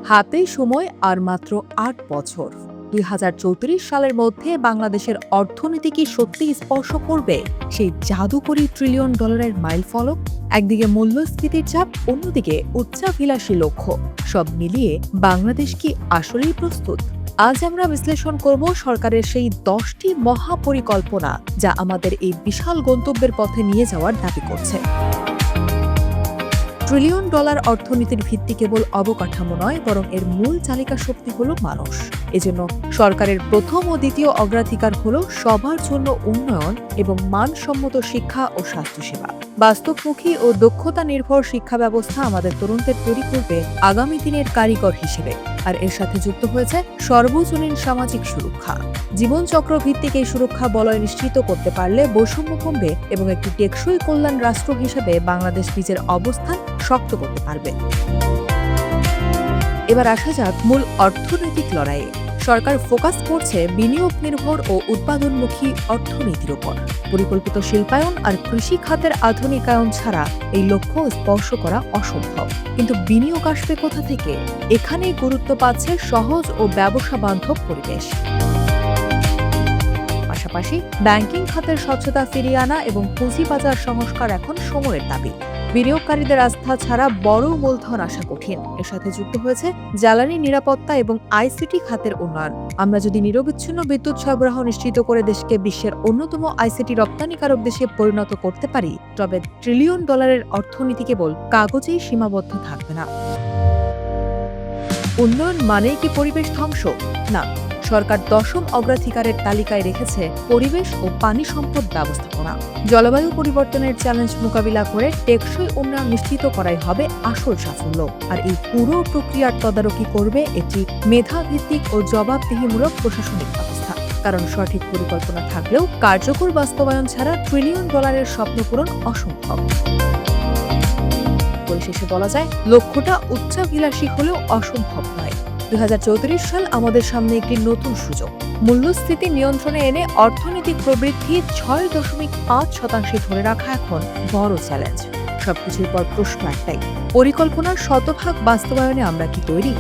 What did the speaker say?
হাতে সময় আর মাত্র ৮ বছর। ২০৩৪ সালের মধ্যে বাংলাদেশের অর্থনীতি কি সত্যি স্পর্শ করবে সেই জাদুকরী ট্রিলিয়ন ডলারের মাইল ফলক? একদিকে মূল্যস্ফীতির চাপ, অন্যদিকে উচ্চাভিলাষী লক্ষ্য, সব মিলিয়ে বাংলাদেশ কি আসলেই প্রস্তুত? আজ আমরা বিশ্লেষণ করব সরকারের সেই ১০টি মহাপরিকল্পনা যা আমাদের এই বিশাল গন্তব্যের পথে নিয়ে যাওয়ার দাবি করছে। ট্রিলিয়ন ডলার অর্থনীতির ভিত্তি কেবল অবকাঠামো নয়, বরং এর মূল চালিকা শক্তি হল মানুষ। এজন্য সরকারের প্রথম ও দ্বিতীয় অগ্রাধিকার হল সবার জন্য উন্নয়ন এবং মানসম্মত শিক্ষা ও স্বাস্থ্যসেবা। বাস্তবমুখী ও দক্ষতা নির্ভর শিক্ষা ব্যবস্থা আমাদের তরুণদের তৈরি করবে আগামী দিনের কারিগর হিসেবে। আর এর সাথে যুক্ত হয়েছে সর্বজনীন সামাজিক সুরক্ষা। জীবনচক্র ভিত্তিক এই সুরক্ষা বলয় নিশ্চিত করতে পারলে বৈষম্য কমবে এবং একটি টেকসই কল্যাণ রাষ্ট্র হিসেবে বাংলাদেশ নিজের অবস্থান শক্ত করতে পারবে। এবার আসা যাক মূল অর্থনৈতিক লড়াইয়ে। সরকার ফোকাস করছে বিনিয়োগ নির্ভর ও উৎপাদনমুখী অর্থনীতির উপর। পরিকল্পিত শিল্পায়ন আর কৃষি খাতের আধুনিকায়ন ছাড়া এই লক্ষ্য স্পর্শ করা অসম্ভব। কিন্তু বিনিয়োগ আসবে কোথা থেকে? এখানেই গুরুত্ব পাচ্ছে সহজ ও ব্যবসা বান্ধব পরিবেশ। পাশাপাশি ব্যাংকিং খাতের স্বচ্ছতা ফিরিয়ে আনা এবং পুঁজিবাজার সংস্কার এখন সময়ের দাবি। বিনিয়োগকারীদের আস্থা ছাড়া বড় মূলধন আসা কঠিন। এর সাথে যুক্ত হয়েছে জ্বালানি নিরাপত্তা এবং আইসিটি খাতের উন্নয়ন। আমরা যদি নিরবিচ্ছিন্ন বিদ্যুৎ সরবরাহ নিশ্চিত করে দেশকে বিশ্বের অন্যতম আইসিটি রপ্তানিকারক দেশে পরিণত করতে পারি, তবে ট্রিলিয়ন ডলারের অর্থনীতি কেবল কাগজেই সীমাবদ্ধ থাকবে না। উন্নয়ন মানেই কি পরিবেশ ধ্বংস? না, সরকার ১০ম অগ্রাধিকারের তালিকায় রেখেছে পরিবেশ ও পানি সম্পদ ব্যবস্থাপনা। জলবায়ু পরিবর্তনের চ্যালেঞ্জ মোকাবিলা করে টেকসই উন্নয়ন নিশ্চিত করাই হবে আসল সাফল্য। আর এই পুরো প্রক্রিয়ার তদারকি করবে একটি মেধাভিত্তিক ও জবাবদিহিমূলক প্রশাসনিক ব্যবস্থা। কারণ সঠিক পরিকল্পনা থাকলেও কার্যকর বাস্তবায়ন ছাড়া ট্রিলিয়ন ডলারের স্বপ্ন পূরণ অসম্ভব। পরিশেষে বলা যায়, লক্ষ্যটা উচ্চাভিলাষী হলেও অসম্ভব নয়। ২০৩৪ সাল আমাদের সামনে একটি নতুন সুযোগ। মূল্যস্ফীতি নিয়ন্ত্রণে এনে অর্থনৈতিক প্রবৃদ্ধি ৬.৫% ধরে রাখা এখন বড় চ্যালেঞ্জ। সবকিছুর পর প্রশ্ন একটাই, পরিকল্পনার শতভাগ বাস্তবায়নে আমরা কি তৈরি?